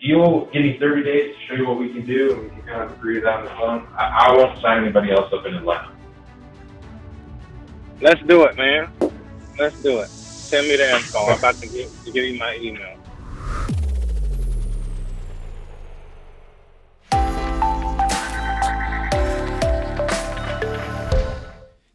you'll give me 30 days to show you what we can do, and we can kind of agree it out on the phone, I won't sign anybody else up in Atlanta. Let's do it, man. Let's do it. Send me the info. I'm about to give you my email.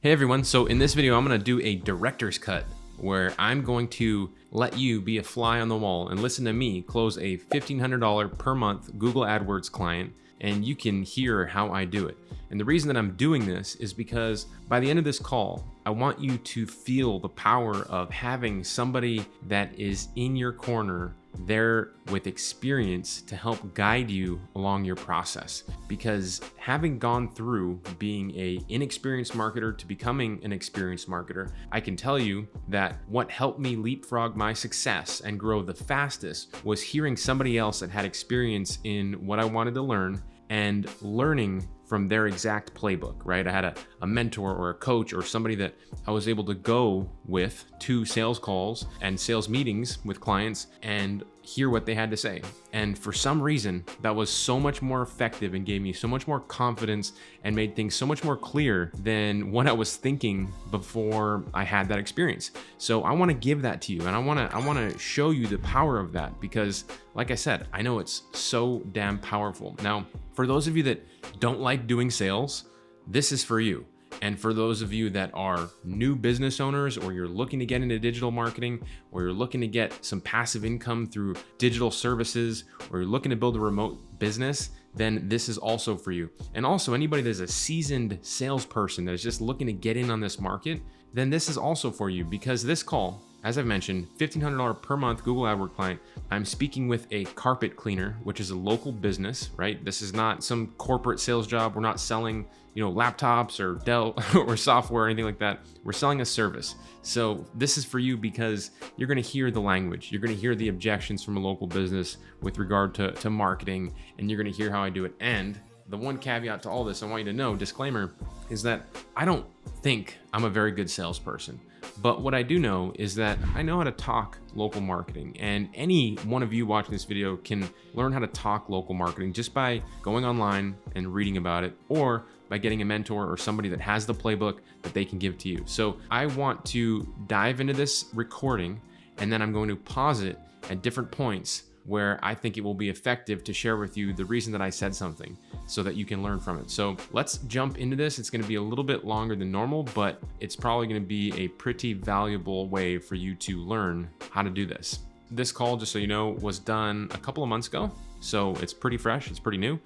Hey everyone, so in this video I'm going to do a director's cut where I'm going to let you be a fly on the wall and listen to me close a $1,500 per month Google AdWords client, and you can hear how I do it. And the reason that I'm doing this is because by the end of this call, I want you to feel the power of having somebody that is in your corner there with experience to help guide you along your process. Because having gone through being an inexperienced marketer to becoming an experienced marketer, I can tell you that what helped me leapfrog my success and grow the fastest was hearing somebody else that had experience in what I wanted to learn and learning from their exact playbook, right? I had a mentor or a coach or somebody that I was able to go with to sales calls and sales meetings with clients and hear what they had to say. And for some reason, that was so much more effective and gave me so much more confidence and made things so much more clear than what I was thinking before I had that experience. So I want to give that to you, and I want to show you the power of that because, like I said, I know it's so damn powerful. Now, for those of you that don't like doing sales, this is for you. And for those of you that are new business owners, or you're looking to get into digital marketing, or you're looking to get some passive income through digital services, or you're looking to build a remote business, then this is also for you. And also anybody that's a seasoned salesperson that is just looking to get in on this market, then this is also for you, because this call, as I've mentioned, $1,500 per month Google AdWords client. I'm speaking with a carpet cleaner, which is a local business, right? This is not some corporate sales job. We're not selling, laptops or Dell or software or anything like that. We're selling a service. So this is for you because you're going to hear the language. You're going to hear the objections from a local business with regard to marketing, and you're going to hear how I do it. And the one caveat to all this, I want you to know, disclaimer, is that I don't think I'm a very good salesperson. But what I do know is that I know how to talk local marketing, and any one of you watching this video can learn how to talk local marketing just by going online and reading about it, or by getting a mentor or somebody that has the playbook that they can give to you. So I want to dive into this recording, and then I'm going to pause it at different points where I think it will be effective to share with you the reason that I said something so that you can learn from it. So let's jump into this. It's gonna be a little bit longer than normal, but it's probably gonna be a pretty valuable way for you to learn how to do this. This call, just so you know, was done a couple of months ago. So it's pretty fresh, it's pretty new,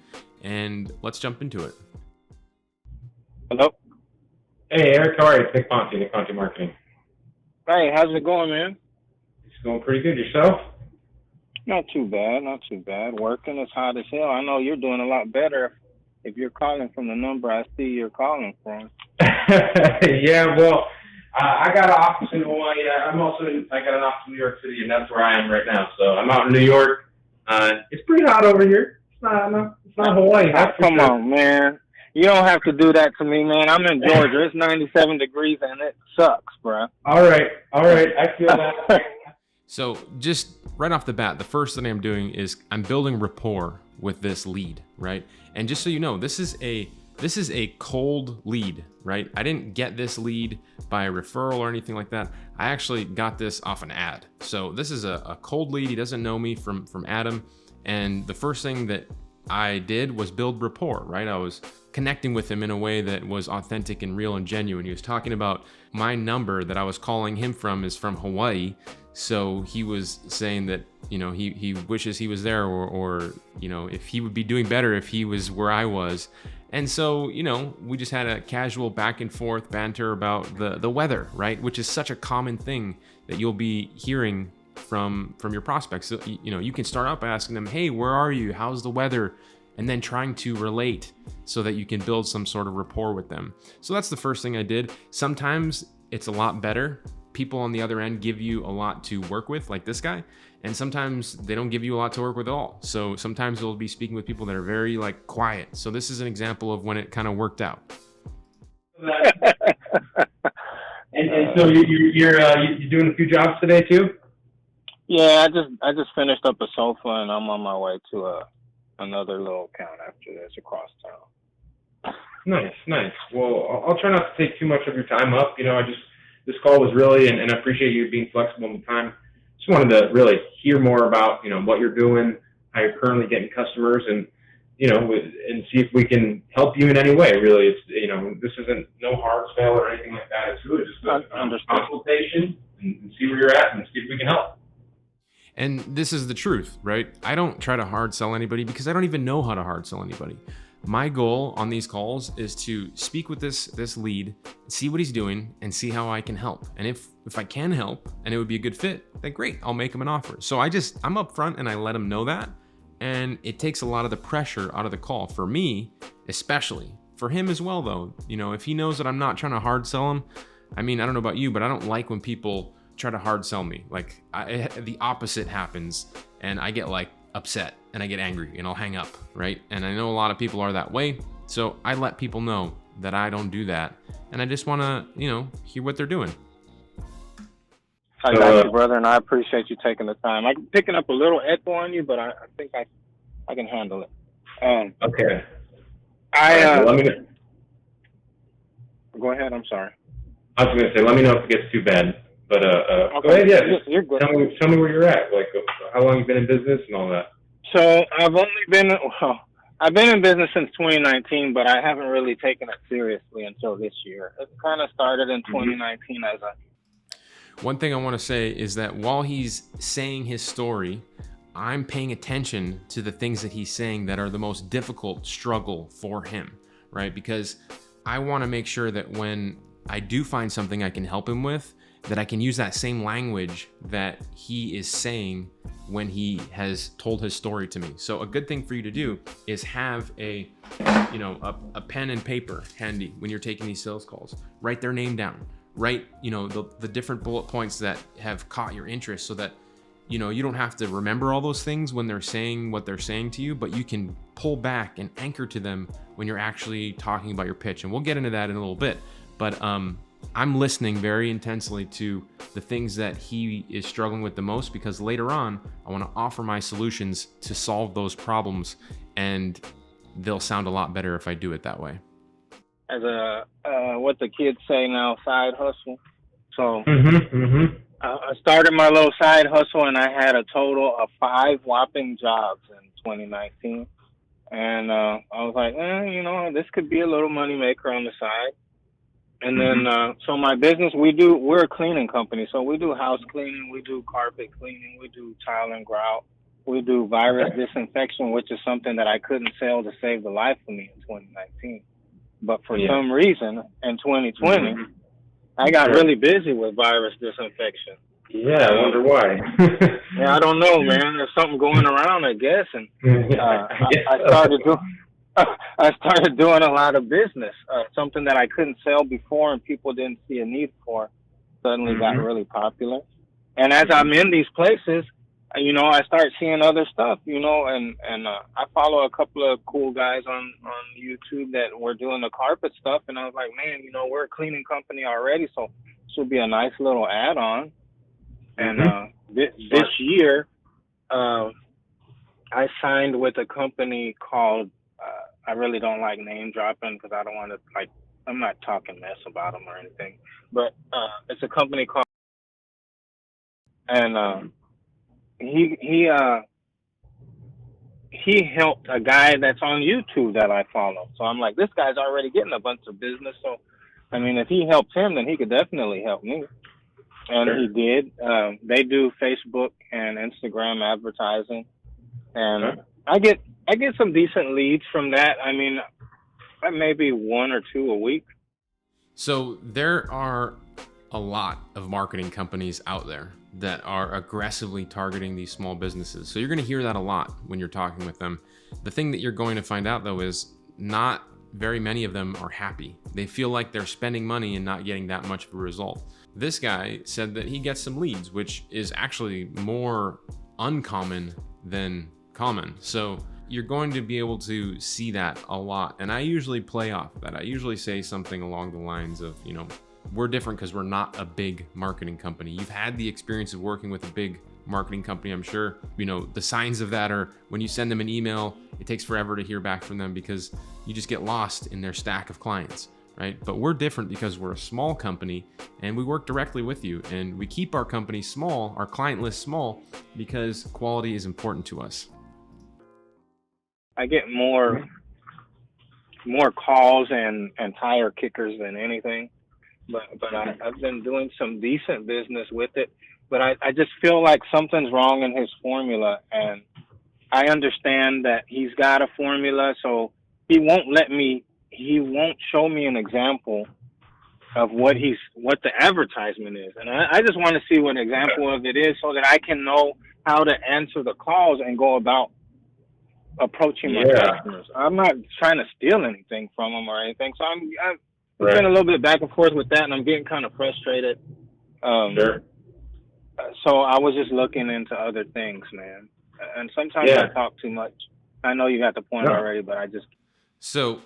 and let's jump into it. Hello? Hey, Eric, how are you? It's Nick Ponte Marketing. Hey, how's it going, man? It's going pretty good. Yourself? Not too bad. Working is hot as hell. I know you're doing a lot better if you're calling from the number I see you're calling from. Yeah, well, I got an office in Hawaii. I got an office in New York City, and that's where I am right now. So I'm out in New York. It's pretty hot over here. It's not Hawaii. Come on, man. You don't have to do that to me, man. I'm in Georgia. It's 97 degrees, and it sucks, bro. All right. I feel that. So just right off the bat, the first thing I'm doing is I'm building rapport with this lead, right? And just so you know, this is a cold lead, right? I didn't get this lead by a referral or anything like that. I actually got this off an ad. So this is a cold lead. He doesn't know me from Adam. And the first thing that I did was build rapport, right? I was connecting with him in a way that was authentic and real and genuine. He was talking about my number that I was calling him from is from Hawaii. So he was saying that, he wishes he was there or, if he would be doing better if he was where I was. And so, we just had a casual back and forth banter about the weather, right? Which is such a common thing that you'll be hearing from your prospects. So, you can start out by asking them, hey, where are you? How's the weather? And then trying to relate so that you can build some sort of rapport with them. So that's the first thing I did. Sometimes it's a lot better. People on the other end give you a lot to work with, like this guy, and sometimes they don't give you a lot to work with at all. So sometimes you'll be speaking with people that are very quiet. So this is an example of when it kind of worked out. And so you're doing a few jobs today too? Yeah, I just finished up a sofa and I'm on my way to another little account after this across town. Nice, nice. Well, I'll try not to take too much of your time up. This call was really, and I appreciate you being flexible in the time. Just wanted to really hear more about, what you're doing, how you're currently getting customers, and, and see if we can help you in any way. Really, it's, this isn't no hard sell or anything like that. It's really just a consultation and see where you're at and see if we can help. And this is the truth, right? I don't try to hard sell anybody because I don't even know how to hard sell anybody. My goal on these calls is to speak with this lead, see what he's doing, and see how I can help. And if I can help and it would be a good fit, then great, I'll make him an offer. So I'm upfront and I let him know that. And it takes a lot of the pressure out of the call for me, especially. For him as well, though. If he knows that I'm not trying to hard sell him, I don't know about you, but I don't like when people try to hard sell me. Like the opposite happens and I get upset and I get angry and I'll hang up, right? And I know a lot of people are that way. So I let people know that I don't do that. And I just want to, hear what they're doing. I got you, brother, and I appreciate you taking the time. I'm picking up a little echo on you, but I think I can handle it. Okay. Let me know. Go ahead, I'm sorry. I was going to say, let me know if it gets too bad. But okay. Go ahead, yeah. You're good. Tell me where you're at, how long you've been in business and all that. So I've been in business since 2019, but I haven't really taken it seriously until this year. It kind of started in 2019 as a... One thing I want to say is that while he's saying his story, I'm paying attention to the things that he's saying that are the most difficult struggle for him, right? Because I want to make sure that when I do find something I can help him with, that I can use that same language that he is saying when he has told his story to me. So a good thing for you to do is have a pen and paper handy when you're taking these sales calls. Write their name down. Write, the different bullet points that have caught your interest so that, you don't have to remember all those things when they're saying what they're saying to you, but you can pull back and anchor to them when you're actually talking about your pitch. And we'll get into that in a little bit. But I'm listening very intensely to the things that he is struggling with the most, because later on, I want to offer my solutions to solve those problems, and they'll sound a lot better if I do it that way. As what the kids say now, side hustle. So I started my little side hustle, and I had a total of 5 whopping jobs in 2019. And I was like, this could be a little money maker on the side. And then, so my business, we're a cleaning company. So we do house cleaning, we do carpet cleaning, we do tile and grout, we do virus disinfection, which is something that I couldn't sell to save the life of me in 2019. But for some reason, in 2020, I got really busy with virus disinfection. Yeah, I wonder why. Yeah, I don't know, man. There's something going around, I guess. And I started doing a lot of business, something that I couldn't sell before and people didn't see a need for. Suddenly got really popular. And as I'm in these places, I start seeing other stuff, and I follow a couple of cool guys on YouTube that were doing the carpet stuff. And I was like, man, we're a cleaning company already, so this would be a nice little add-on. And this year, I signed with a company called, I really don't like name dropping because I don't want to, I'm not talking mess about them or anything, but it's a company called, and he helped a guy that's on YouTube that I follow. So I'm like, this guy's already getting a bunch of business. So, if he helped him, then he could definitely help me. And he did. They do Facebook and Instagram advertising. And I get some decent leads from that. Maybe 1 or 2 a week. So there are a lot of marketing companies out there that are aggressively targeting these small businesses. So you're going to hear that a lot when you're talking with them. The thing that you're going to find out, though, is not very many of them are happy. They feel like they're spending money and not getting that much of a result. This guy said that he gets some leads, which is actually more uncommon than common. So you're going to be able to see that a lot. And I usually play off that. I usually say something along the lines of, we're different because we're not a big marketing company. You've had the experience of working with a big marketing company, I'm sure, the signs of that are when you send them an email, it takes forever to hear back from them because you just get lost in their stack of clients, right? But we're different because we're a small company and we work directly with you, and we keep our company small, our client list small, because quality is important to us. I get more calls and tire kickers than anything, but I've been doing some decent business with it. But I just feel like something's wrong in his formula, and I understand that he's got a formula, so he won't show me an example of what the advertisement is. And I just want to see what example of it is so that I can know how to answer the calls and go about approaching my customers. I'm not trying to steal anything from them or anything. So I've been a little bit back and forth with that, and I'm getting kind of frustrated. Sure. So I was just looking into other things, man. And sometimes I talk too much. I know you got the point already, but I just... So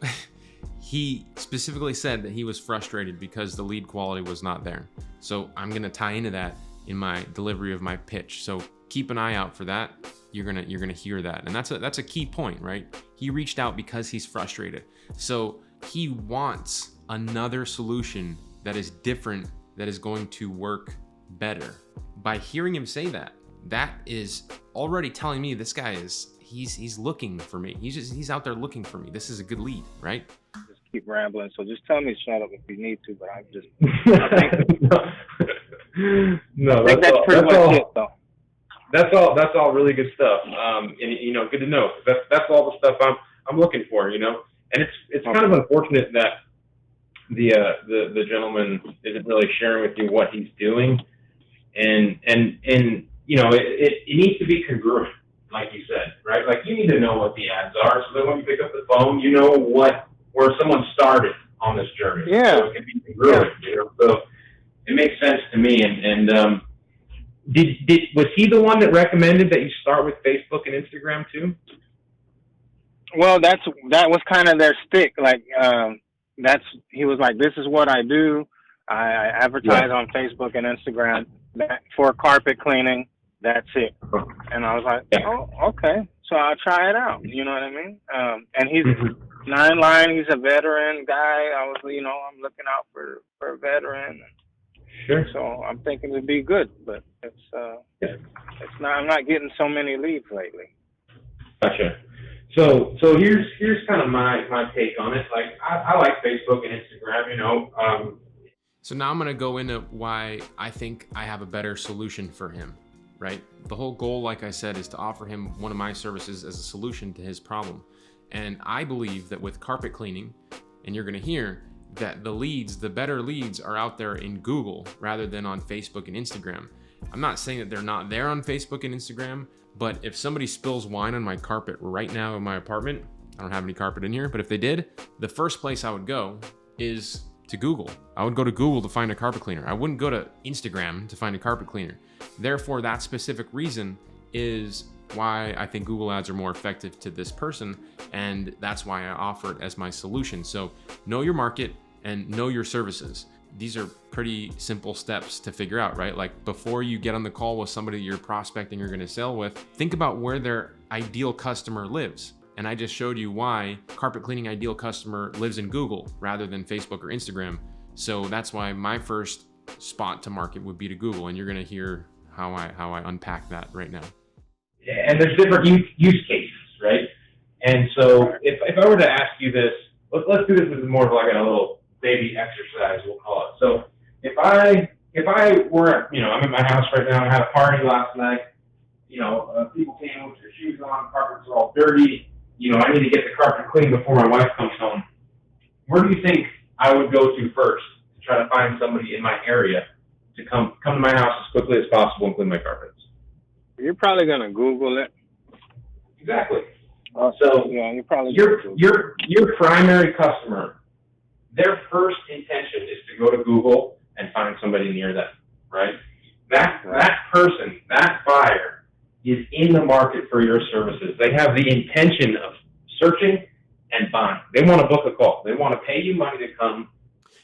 he specifically said that he was frustrated because the lead quality was not there. So I'm going to tie into that in my delivery of my pitch. So keep an eye out for that. You're gonna hear that, and that's a key point, right? He reached out because he's frustrated, so he wants another solution that is different, that is going to work better. By hearing him say that, that is already telling me this guy he's looking for me. He's out there looking for me. This is a good lead, right? Just keep rambling. So just tell me to shut up if you need to, but I think that's pretty much it, though. That's all really good stuff. And good to know. That's all the stuff I'm looking for, and it's kind of unfortunate that the gentleman isn't really sharing with you what he's doing, and it needs to be congruent, like you said, right? Like, you need to know what the ads are, so that when you pick up the phone, you know where someone started on this journey. Yeah. So it can be congruent, So it makes sense to me, and was he the one that recommended that you start with Facebook and Instagram too? Well, that was kind of their stick. Like, he was like, this is what I do. I advertise on Facebook and Instagram for carpet cleaning. That's it. And I was like, oh, okay. So I'll try it out. You know what I mean? And he's 9line. He's a veteran guy. I'm looking out for a veteran. Sure. So I'm thinking it'd be good, but it's not. I'm not getting so many leads lately. Gotcha. So here's kind of my take on it. Like, I like Facebook and Instagram. So now I'm going to go into why I think I have a better solution for him, right? The whole goal, like I said, is to offer him one of my services as a solution to his problem. And I believe that with carpet cleaning, and you're going to hear that the better leads are out there in Google rather than on Facebook and Instagram. I'm not saying that they're not there on Facebook and Instagram, but if somebody spills wine on my carpet right now in my apartment, I don't have any carpet in here, but if they did, the first place I would go is to Google. I would go to Google to find a carpet cleaner. I wouldn't go to Instagram to find a carpet cleaner. Therefore, that specific reason is why I think Google ads are more effective to this person, and that's why I offer it as my solution. So know your market and know your services. These are pretty simple steps to figure out, right? Like, before you get on the call with somebody you're prospecting or going to sell with, think about where their ideal customer lives. And I just showed you why carpet cleaning ideal customer lives in Google rather than Facebook or Instagram. So that's why my first spot to market would be to Google, and you're going to hear how I unpack that right now. And there's different use cases, right? And so if I were to ask you this, let's do this as more of like a little baby exercise, we'll call it. So if I were, I'm in my house right now, I had a party last night, people came with their shoes on, carpets are all dirty, I need to get the carpet clean before my wife comes home. Where do you think I would go to first to try to find somebody in my area to come to my house as quickly as possible and clean my carpets? You're probably going to Google it. Exactly. So yeah, you're probably your primary customer, their first intention is to go to Google and find somebody near them, right? That person, that buyer, is in the market for your services. They have the intention of searching and buying. They want to book a call. They want to pay you money to come.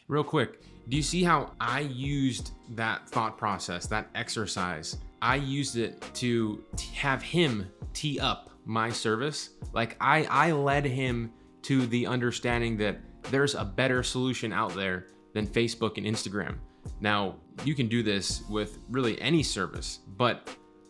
Real quick, do you see how I used that thought process, that exercise, I used it to have him tee up my service. Like I led him to the understanding that there's a better solution out there than Facebook and Instagram. Now, you can do this with really any service, but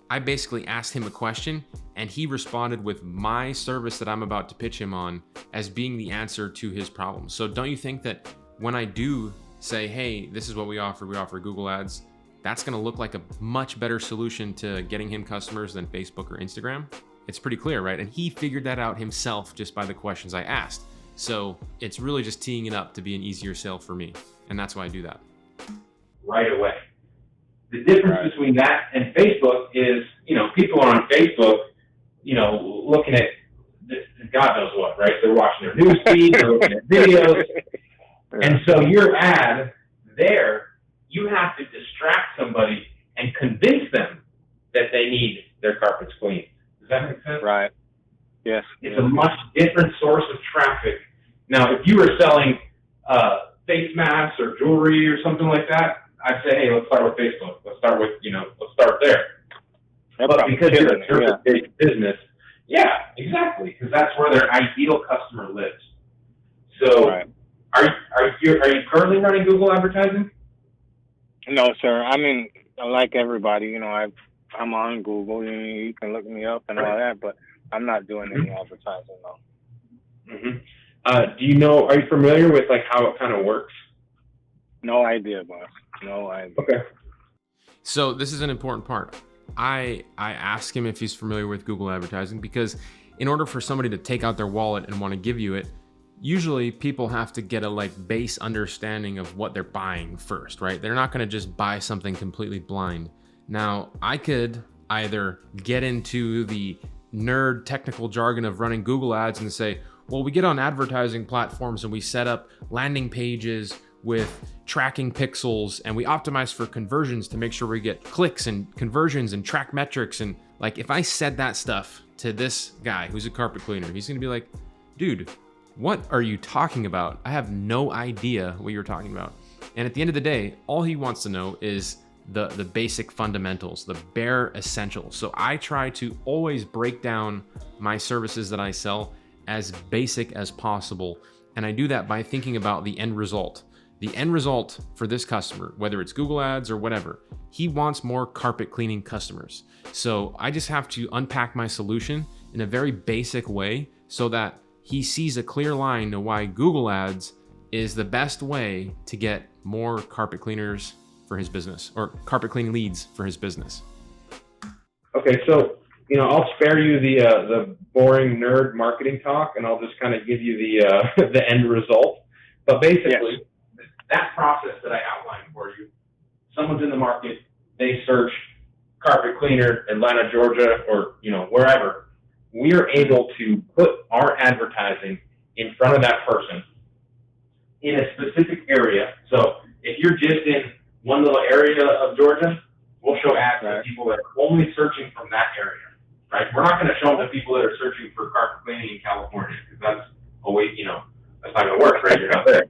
I basically asked him a question and he responded with my service that I'm about to pitch him on as being the answer to his problem. So don't you think that when I do say, hey, this is what we offer Google Ads, that's gonna look like a much better solution to getting him customers than Facebook or Instagram? It's pretty clear, right? And he figured that out himself just by the questions I asked. So it's really just teeing it up to be an easier sale for me. And that's why I do that. Right away. The difference between that and Facebook is, people are on Facebook, looking at God knows what, right? They're watching their news feed, they're looking at videos. And so your ad there, you have to distract somebody and convince them that they need their carpets cleaned. Does that make sense? Right. Yes. It's a much different source of traffic. Now, if you were selling face masks or jewelry or something like that, I'd say, hey, let's start with Facebook. Let's start there. But because you're a service-based business, yeah, exactly, because that's where their ideal customer lives. So, are you currently running Google advertising? No, sir. I mean, like everybody, I'm on Google. You can look me up and all that, but I'm not doing any advertising, no. Are you familiar with how it kind of works? No idea, boss. No idea. Okay. So this is an important part. I ask him if he's familiar with Google advertising because in order for somebody to take out their wallet and want to give you it, usually people have to get a base understanding of what they're buying first, right? They're not going to just buy something completely blind. Now, I could either get into the nerd technical jargon of running Google ads and say, well, we get on advertising platforms and we set up landing pages with tracking pixels and we optimize for conversions to make sure we get clicks and conversions and track metrics. And if I said that stuff to this guy who's a carpet cleaner, he's gonna be like, dude, what are you talking about? I have no idea what you're talking about. And at the end of the day, all he wants to know is the basic fundamentals, the bare essentials. So I try to always break down my services that I sell as basic as possible. And I do that by thinking about the end result. The end result for this customer, whether it's Google ads or whatever, he wants more carpet cleaning customers. So I just have to unpack my solution in a very basic way so that he sees a clear line to why Google ads is the best way to get more carpet cleaners for his business or carpet cleaning leads for his business. Okay, so I'll spare you the boring nerd marketing talk, and I'll just kind of give you the end result. But basically, that process that I outlined for you, someone's in the market, they search carpet cleaner, Atlanta, Georgia, or wherever. We are able to put our advertising in front of that person in a specific area. So if you're just in one little area of Georgia, we'll show ads to people that are only searching from that area. Right? We're not going to show them to people that are searching for carpet cleaning in California because that's that's not going to work, right? You're not there.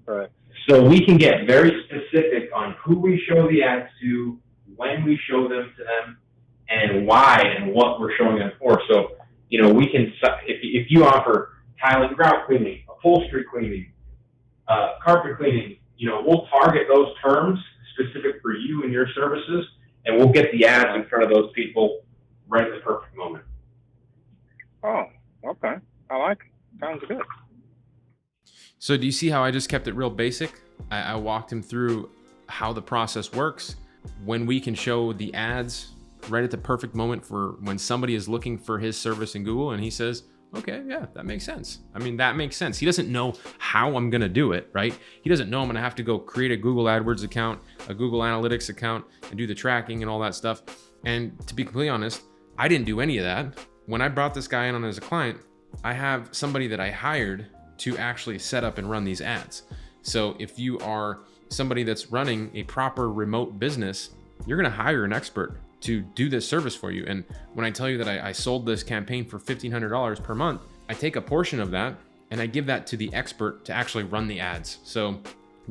Right. So we can get very specific on who we show the ads to, when we show them to them, and why and what we're showing them for. So, we can, if you offer tile and grout cleaning, upholstery cleaning, carpet cleaning, we'll target those terms specific for you and your services, and we'll get the ads in front of those people right at the perfect moment. Oh, okay. I like it. Sounds good. So do you see how I just kept it real basic? I walked him through how the process works, when we can show the ads right at the perfect moment for when somebody is looking for his service in Google and he says, okay, yeah, that makes sense. I mean, that makes sense. He doesn't know how I'm going to do it, right? He doesn't know I'm going to have to go create a Google AdWords account, a Google Analytics account, and do the tracking and all that stuff. And to be completely honest, I didn't do any of that. When I brought this guy on as a client, I have somebody that I hired to actually set up and run these ads. So if you are somebody that's running a proper remote business, you're going to hire an expert to do this service for you. And when I tell you that I sold this campaign for $1,500 per month, I take a portion of that and I give that to the expert to actually run the ads. So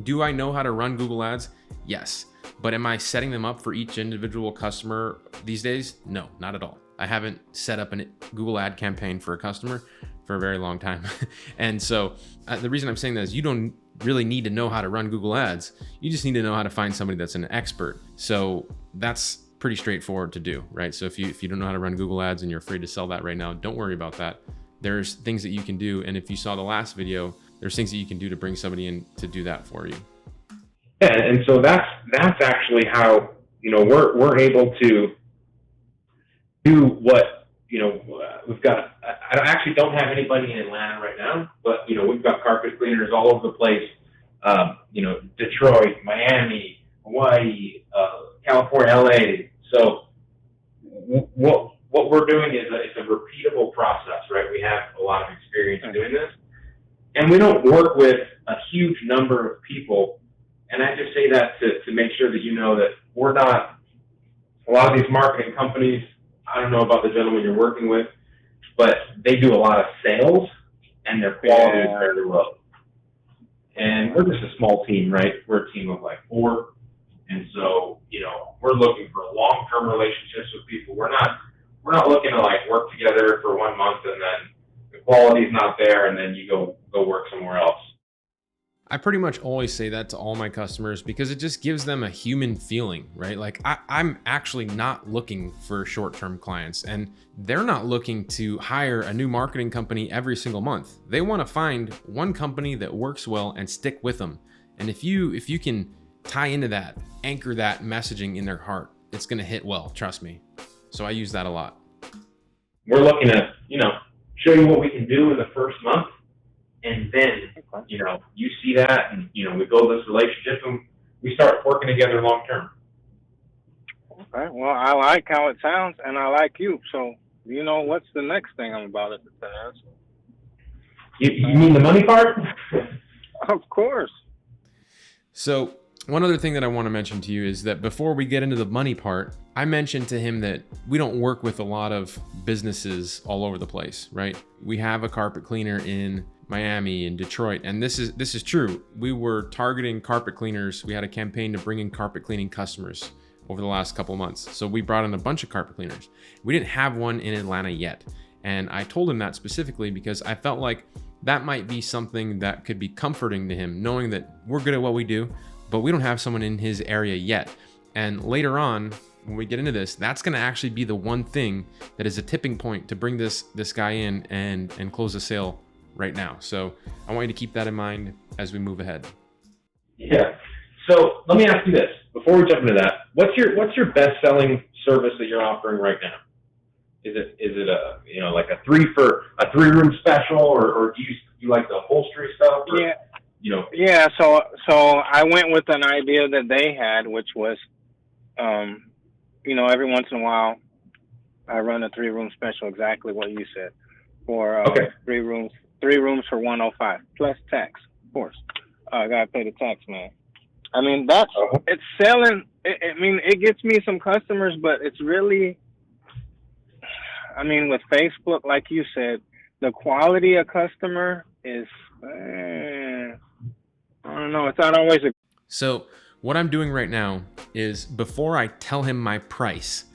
do I know how to run Google ads? Yes. But am I setting them up for each individual customer these days? No, not at all. I haven't set up a Google ad campaign for a customer for a very long time. And so the reason I'm saying that is you don't really need to know how to run Google ads. You just need to know how to find somebody that's an expert. So that's pretty straightforward to do, right? So if you don't know how to run Google ads and you're afraid to sell that right now, don't worry about that. There's things that you can do. And if you saw the last video, there's things that you can do to bring somebody in to do that for you. Yeah, and so that's actually how, you know, we're able to do what, you know, we've got. I actually don't have anybody in Atlanta right now, but, you know, we've got carpet cleaners all over the place. You know, Detroit, Miami, Hawaii, California, LA. So what we're doing is it's a repeatable process, right? We have a lot of experience doing this, and we don't work with a huge number of people. And I just say that to make sure that you know that we're not, a lot of these marketing companies, I don't know about the gentleman you're working with, but they do a lot of sales and their quality is very low. And we're just a small team, right? We're a team of like 4. And so, you know, we're looking for long-term relationships with people. We're not looking to like work together for 1 month and then the quality's not there and then you go work somewhere else. I pretty much always say that to all my customers because it just gives them a human feeling, right? Like I'm actually not looking for short-term clients, and they're not looking to hire a new marketing company every single month. They want to find one company that works well and stick with them. And if you can tie into that, anchor that messaging in their heart, it's going to hit well, trust me. So I use that a lot. We're looking to, you know, show you what we can do in the first month. And then, you know, you see that and, you know, we build this relationship and we start working together long term. Okay. Well, I like how it sounds and I like you. So, you know, what's the next thing I'm about to ask? You mean the money part? Of course. So one other thing that I want to mention to you is that before we get into the money part, I mentioned to him that we don't work with a lot of businesses all over the place, right? We have a carpet cleaner in Miami and Detroit, and this is true. We were targeting carpet cleaners. We had a campaign to bring in carpet cleaning customers over the last couple of months. So we brought in a bunch of carpet cleaners. We didn't have one in Atlanta yet. And I told him that specifically because I felt like that might be something that could be comforting to him, knowing that we're good at what we do, but we don't have someone in his area yet. And later on, when we get into this, that's going to actually be the one thing that is a tipping point to bring this guy in and close the sale right now. So I want you to keep that in mind as we move ahead. Yeah. So let me ask you this before we jump into that. What's your best selling service that you're offering right now? Is it a, you know, like a 3-room special, or do you like the upholstery stuff? Or, yeah. You know. Yeah. So I went with an idea that they had, which was, you know, every once in a while I run a 3-room special, exactly what you said, for okay. 3 rooms for $105 plus tax, of course. I gotta pay the tax, man. I mean, it's selling. I mean, it gets me some customers, but it's really, I mean, with Facebook, like you said, the quality of customer is, I don't know, it's not always a. So what I'm doing right now is before I tell him my price,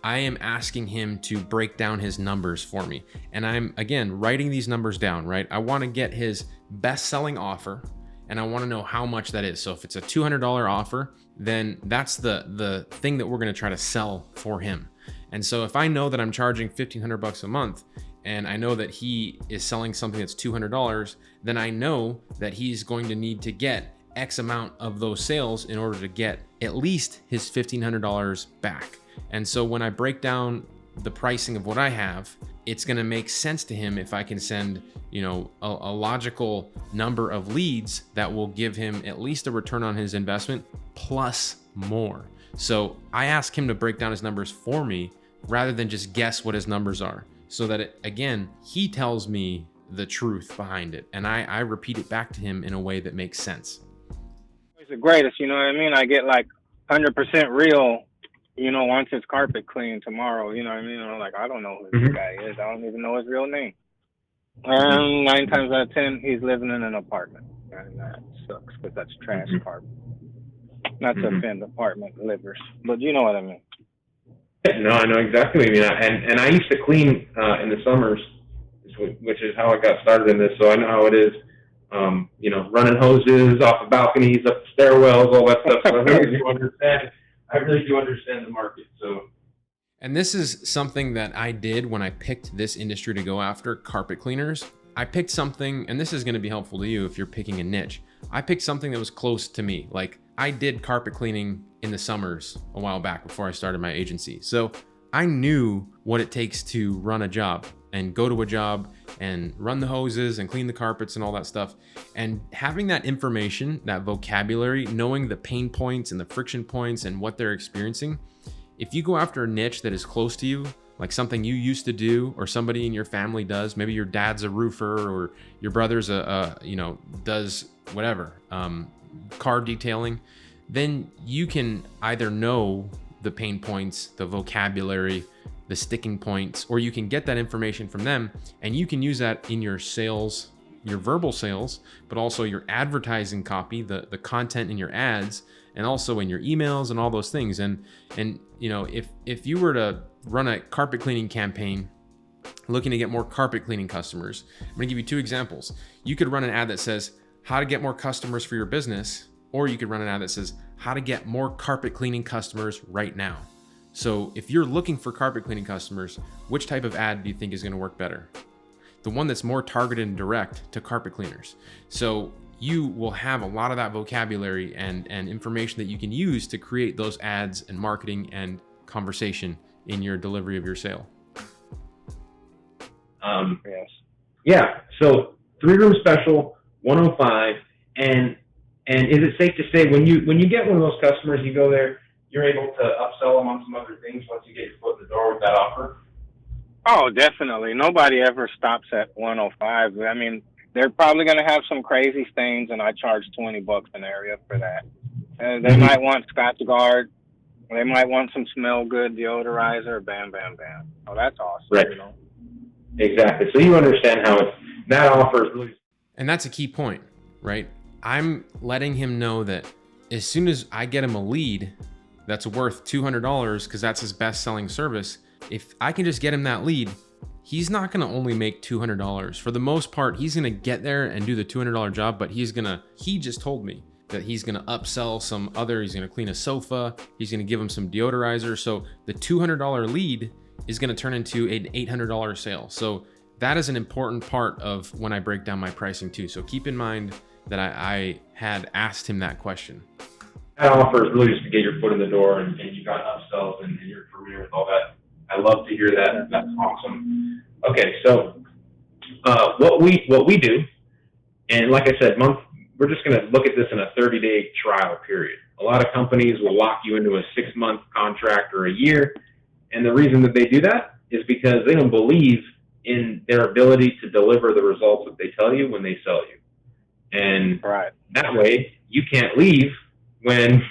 I am asking him to break down his numbers for me. And I'm, again, writing these numbers down, right? I want to get his best selling offer and I want to know how much that is. So if it's a $200 offer, then that's the thing that we're going to try to sell for him. And so if I know that I'm charging $1,500 a month and I know that he is selling something that's $200, then I know that he's going to need to get X amount of those sales in order to get at least his $1,500 back. And so when I break down the pricing of what I have, it's going to make sense to him if I can send, you know, a logical number of leads that will give him at least a return on his investment plus more. So I ask him to break down his numbers for me rather than just guess what his numbers are, so that again, he tells me the truth behind it and I repeat it back to him in a way that makes sense. It's the greatest, you know what I mean? I get like 100% real, you know, once his carpet cleaned tomorrow, you know what I mean? I'm like, I don't know who this guy is. I don't even know his real name. 9 times out of 10, he's living in an apartment. And that sucks because that's trash carpet. Not to offend apartment livers, but you know what I mean. No, I know exactly what you mean. And I used to clean in the summers, which is how I got started in this. So I know how it is. Running hoses off the balconies, up the stairwells, all that stuff. So I really do understand. I really do understand the market. So. And this is something that I did when I picked this industry to go after, carpet cleaners. I picked something, and this is going to be helpful to you if you're picking a niche. I picked something that was close to me. Like, I did carpet cleaning in the summers a while back before I started my agency. So I knew what it takes to run a job and go to a job and run the hoses and clean the carpets and all that stuff. And having that information, that vocabulary, knowing the pain points and the friction points and what they're experiencing, if you go after a niche that is close to you, like something you used to do or somebody in your family does, maybe your dad's a roofer or your brother's does whatever, car detailing, then you can either know the pain points, the vocabulary, the sticking points, or you can get that information from them and you can use that in your sales, your verbal sales, but also your advertising copy, the content in your ads, and also in your emails and all those things. And if you were to run a carpet cleaning campaign looking to get more carpet cleaning customers, I'm gonna give you two examples. You could run an ad that says how to get more customers for your business, or you could run an ad that says how to get more carpet cleaning customers right now. So if you're looking for carpet cleaning customers, which type of ad do you think is gonna work better? The one that's more targeted and direct to carpet cleaners. So you will have a lot of that vocabulary and information that you can use to create those ads and marketing and conversation in your delivery of your sale. Yes. Yeah. So 3-room special, 105, and is it safe to say when you get one of those customers, you go there, you're able to upsell them on some other things once you get your foot in the door with that offer? Oh, definitely. Nobody ever stops at 105. I mean, they're probably going to have some crazy stains, and I charge $20 an area for that. They might want Scotch Guard. They might want some smell good deodorizer. Bam, bam, bam. Oh, that's awesome. Right. You know? Exactly. So you understand how that offer is really. And that's a key point, right? I'm letting him know that as soon as I get him a lead that's worth $200, because that's his best selling service, if I can just get him that lead, he's not going to only make $200. For the most part, he's going to get there and do the $200 job, but he just told me that he's going to upsell he's going to clean a sofa, he's going to give him some deodorizer. So the $200 lead is going to turn into an $800 sale. So that is an important part of when I break down my pricing too. So keep in mind that I had asked him that question. That offer is really just to get your foot in the door and you got upsells and your career with all that. I love to hear that. That's awesome. Okay, so what we do, and like I said, we're just going to look at this in a 30-day trial period. A lot of companies will lock you into a 6-month contract or a year, and the reason that they do that is because they don't believe in their ability to deliver the results that they tell you when they sell you. And that way, you can't leave when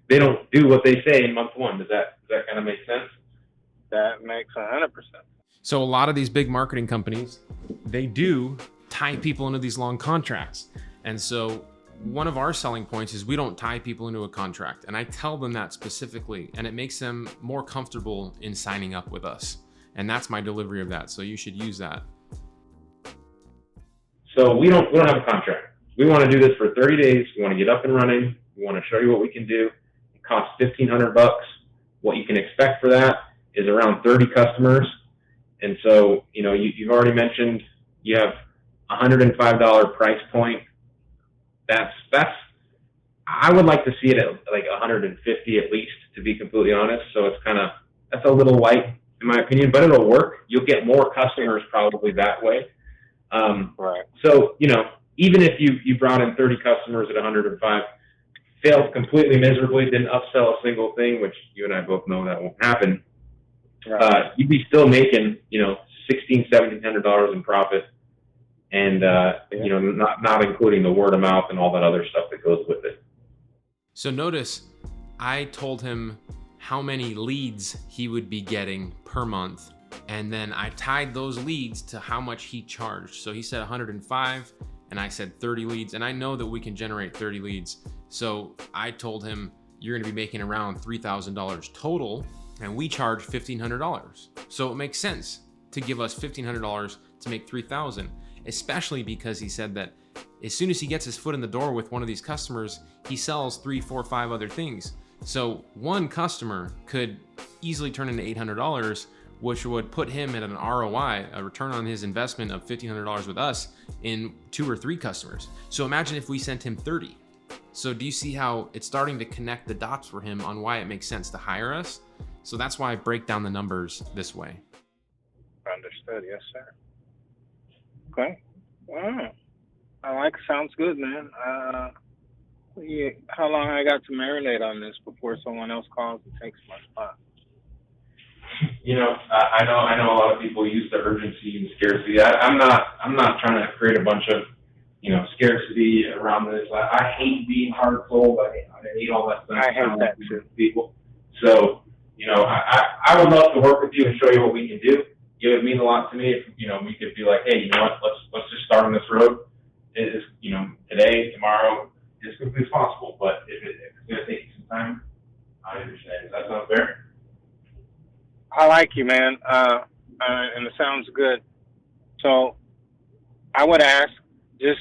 they don't do what they say in month 1. Does that kind of make sense? That makes 100%. So a lot of these big marketing companies, they do tie people into these long contracts. And so one of our selling points is we don't tie people into a contract. And I tell them that specifically, and it makes them more comfortable in signing up with us. And that's my delivery of that. So you should use that. So we don't have a contract. We want to do this for 30 days. We want to get up and running. We want to show you what we can do. It costs $1,500. What you can expect for that is around 30 customers. And so, you've already mentioned you have $105 price point. I would like to see it at like 150 at least, to be completely honest. So that's a little light in my opinion, but it'll work. You'll get more customers probably that way. So, even if you brought in 30 customers at 105, failed completely miserably, didn't upsell a single thing, which you and I both know that won't happen, you'd be still making, $1,600, $1,700 in profit, and not including the word of mouth and all that other stuff that goes with it. So notice I told him how many leads he would be getting per month, and then I tied those leads to how much he charged. So he said 105, and I said 30 leads, and I know that we can generate 30 leads. So I told him you're going to be making around $3,000 total, and we charge $1,500. So it makes sense to give us $1,500 to make $3,000, especially because he said that as soon as he gets his foot in the door with one of these customers, he sells 3, 4, 5 other things. So one customer could easily turn into $800, which would put him at an ROI, a return on his investment of $1,500 with us in 2 or 3 customers. So imagine if we sent him 30. So do you see how it's starting to connect the dots for him on why it makes sense to hire us? So that's why I break down the numbers this way. Understood. Yes, sir. Okay. Wow. Sounds good, man. Yeah, how long I got to marinate on this before someone else calls and takes my spot? I know a lot of people use the urgency and scarcity. I'm not trying to create a bunch of, scarcity around this. I hate being hard sold. I hate all that stuff. I hate that too. People. So, I would love to work with you and show you what we can do. It would mean a lot to me if, we could be like, hey, you know what, let's just start on this road. It's, today, tomorrow, as quickly as possible. But if it's going to take you some time, I understand. Does that sound fair? I like you, man. And it sounds good. So I would ask, just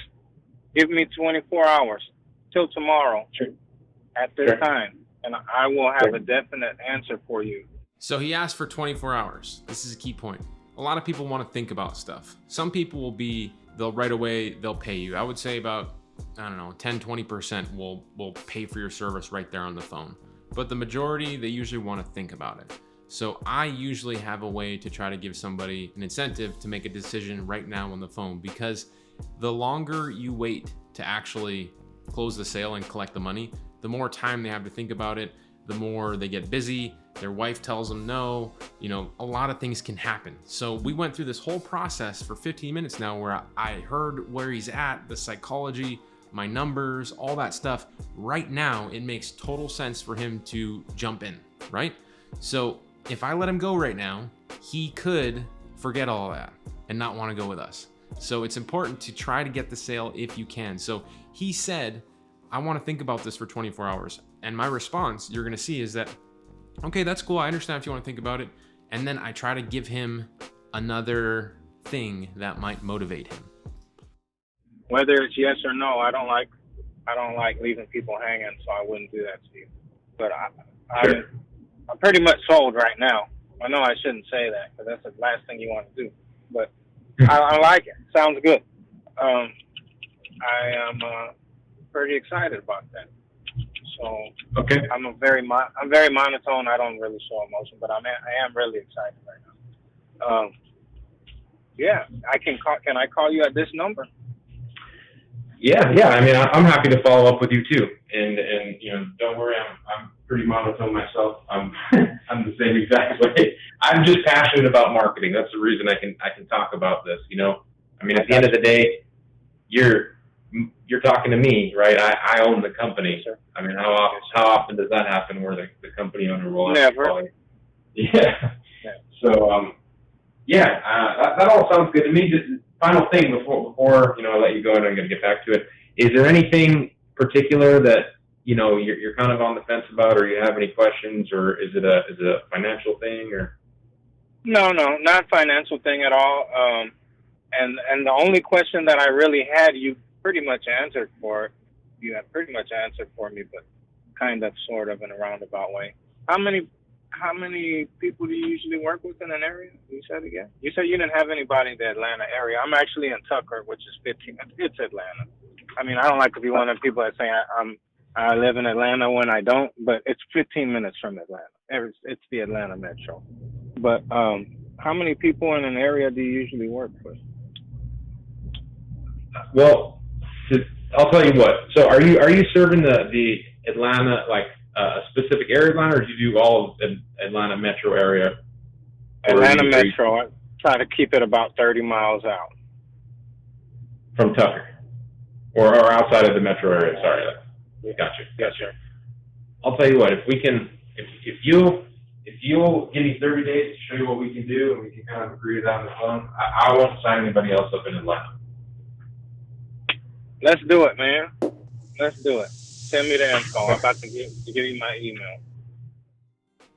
give me 24 hours till tomorrow at this time, and I will have a definite answer for you. So he asked for 24 hours. This is a key point. A lot of people want to think about stuff. Some people they'll right away, they'll pay you. I would say about, 10, 20% will pay for your service right there on the phone. But the majority, they usually want to think about it. So I usually have a way to try to give somebody an incentive to make a decision right now on the phone, because the longer you wait to actually close the sale and collect the money, the more time they have to think about it, the more they get busy, their wife tells them no, a lot of things can happen. So we went through this whole process for 15 minutes now where I heard where he's at, the psychology, my numbers, all that stuff. Right now, it makes total sense for him to jump in, right? So if I let him go right now, he could forget all that and not want to go with us. So it's important to try to get the sale if you can. So he said, I want to think about this for 24 hours. And my response, you're going to see, is that, okay, that's cool. I understand if you want to think about it. And then I try to give him another thing that might motivate him. Whether it's yes or no, I don't like leaving people hanging, so I wouldn't do that to you. But I'm pretty much sold right now. I know I shouldn't say that because that's the last thing you want to do. But I like it. Sounds good. I am pretty excited about that. So okay. I'm very monotone. I don't really show emotion, but I am really excited right now. Yeah, can I call you at this number? Yeah. I mean, I'm happy to follow up with you too. And don't worry, I'm pretty monotone myself. I'm the same exact way. I'm just passionate about marketing. That's the reason I can talk about this. I mean, at the end of the day, you're talking to me, right? I own the company. Sure. I mean, how often does that happen where the company owner will never call you? Yeah. So that all sounds good to me. Just final thing before I let you go, and I'm going to get back to it. Is there anything particular that you're kind of on the fence about, or you have any questions, or is it a financial thing, or? No, not financial thing at all. And the only question that I really had, you pretty much answered for. You have pretty much answered for me, but kind of, sort of, in a roundabout way. How many people do you usually work with in an area? You said again? You said you didn't have anybody in the Atlanta area. I'm actually in Tucker, which is 15 minutes. It's Atlanta. I mean, I don't like to be one of the people that say I live in Atlanta when I don't, but it's 15 minutes from Atlanta. It's the Atlanta metro. But how many people in an area do you usually work with? Well, I'll tell you what. So are you serving the Atlanta, like a specific area of Atlanta, or do you do all of the Atlanta metro area? Atlanta metro. I try to keep it about 30 miles out. From Tucker? Or outside of the metro area, sorry. Gotcha. I'll tell you what, if you'll give me 30 days to show you what we can do, and we can kind of agree to that on the phone, I won't sign anybody else up in Atlanta. Let's do it, man. Let's do it. Send me the info. I'm about to give you my email.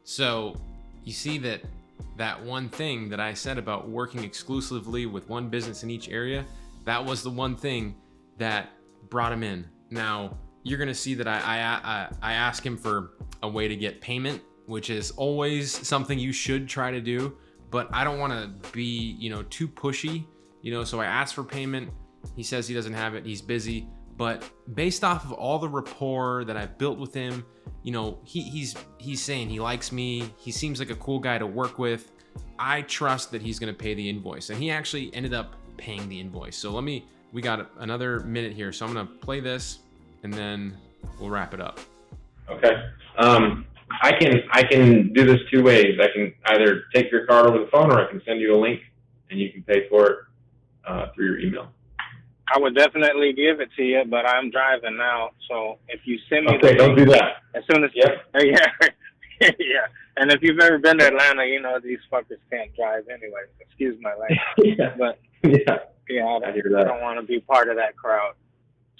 So you see that one thing that I said about working exclusively with one business in each area, that was the one thing that brought him in. Now you're gonna see that I ask him for a way to get payment, which is always something you should try to do, but I don't want to be, too pushy, so I ask for payment. He says he doesn't have it, he's busy, but based off of all the rapport that I've built with him, he's saying he likes me, he seems like a cool guy to work with. I trust that he's going to pay the invoice, and he actually ended up paying the invoice. So we got another minute here, so I'm going to play this and then we'll wrap it up. Okay. I can do this two ways. I can either take your card over the phone, or I can send you a link and you can pay for it through your email. I would definitely give it to you, but I'm driving now. So if you send me okay, the don't link, do that. as soon as Yep. yeah. And if you've ever been to Atlanta, these fuckers can't drive anyway. Excuse my language. yeah. But Yeah. I hear that. don't want to be part of that crowd.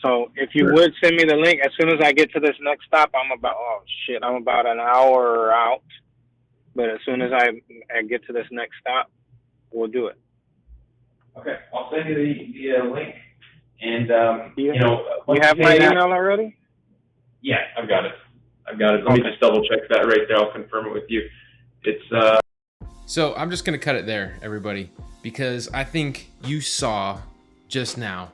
So if you would send me the link, as soon as I get to this next stop, I'm about an hour out. But as soon as I get to this next stop, we'll do it. Okay, I'll send you the link, and you have my email already? Yeah, I've got it. Let me just double check that right there. I'll confirm it with you. It's So I'm just gonna cut it there, everybody, because I think you saw just now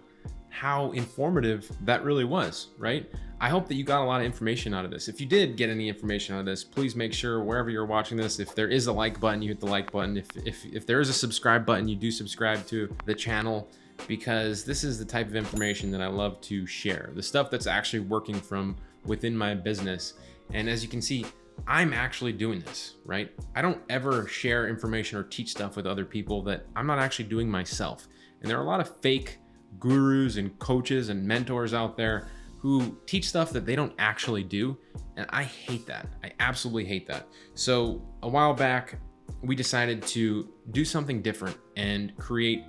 how informative that really was, right? I hope that you got a lot of information out of this. If you did get any information out of this, please make sure wherever you're watching this, if there is a like button, you hit the like button. If there is a subscribe button, you do subscribe to the channel, because this is the type of information that I love to share. The stuff that's actually working from within my business. And as you can see, I'm actually doing this, right? I don't ever share information or teach stuff with other people that I'm not actually doing myself. And there are a lot of fake gurus and coaches and mentors out there who teach stuff that they don't actually do. And I hate that. I absolutely hate that. So a while back, we decided to do something different and create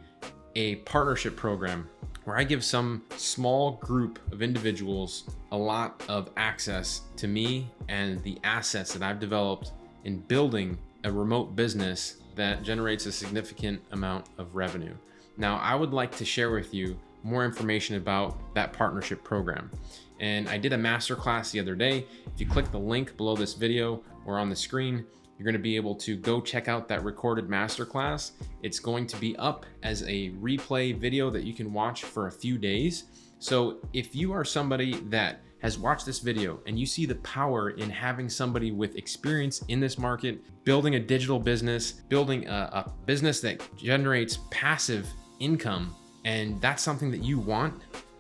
a partnership program where I give some small group of individuals a lot of access to me and the assets that I've developed in building a remote business that generates a significant amount of revenue. Now, I would like to share with you more information about that partnership program. And I did a masterclass the other day. If you click the link below this video or on the screen, you're going to be able to go check out that recorded masterclass. It's going to be up as a replay video that you can watch for a few days. So if you are somebody that has watched this video and you see the power in having somebody with experience in this market, building a digital business, building a business that generates passive income, and that's something that you want,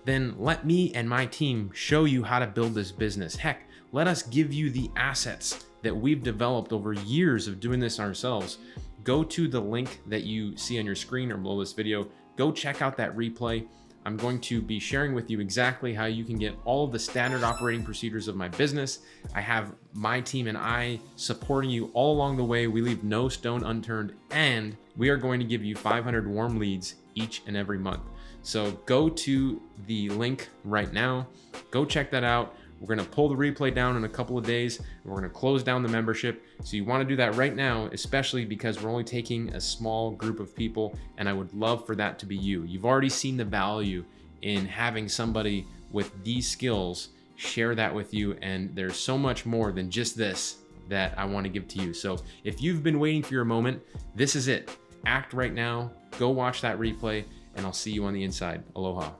then let me and my team show you how to build this business. Heck, let us give you the assets that we've developed over years of doing this ourselves. Go to the link that you see on your screen or below this video. Go check out that replay. I'm going to be sharing with you exactly how you can get all of the standard operating procedures of my business. I have my team and I supporting you all along the way. We leave no stone unturned, and we are going to give you 500 warm leads each and every month. So go to the link right now. Go check that out. We're going to pull the replay down in a couple of days. We're going to close down the membership. So you want to do that right now, especially because we're only taking a small group of people, and I would love for that to be you. You've already seen the value in having somebody with these skills share that with you, and there's so much more than just this that I want to give to you. So if you've been waiting for your moment, this is it. Act right now. Go watch that replay, and I'll see you on the inside. Aloha.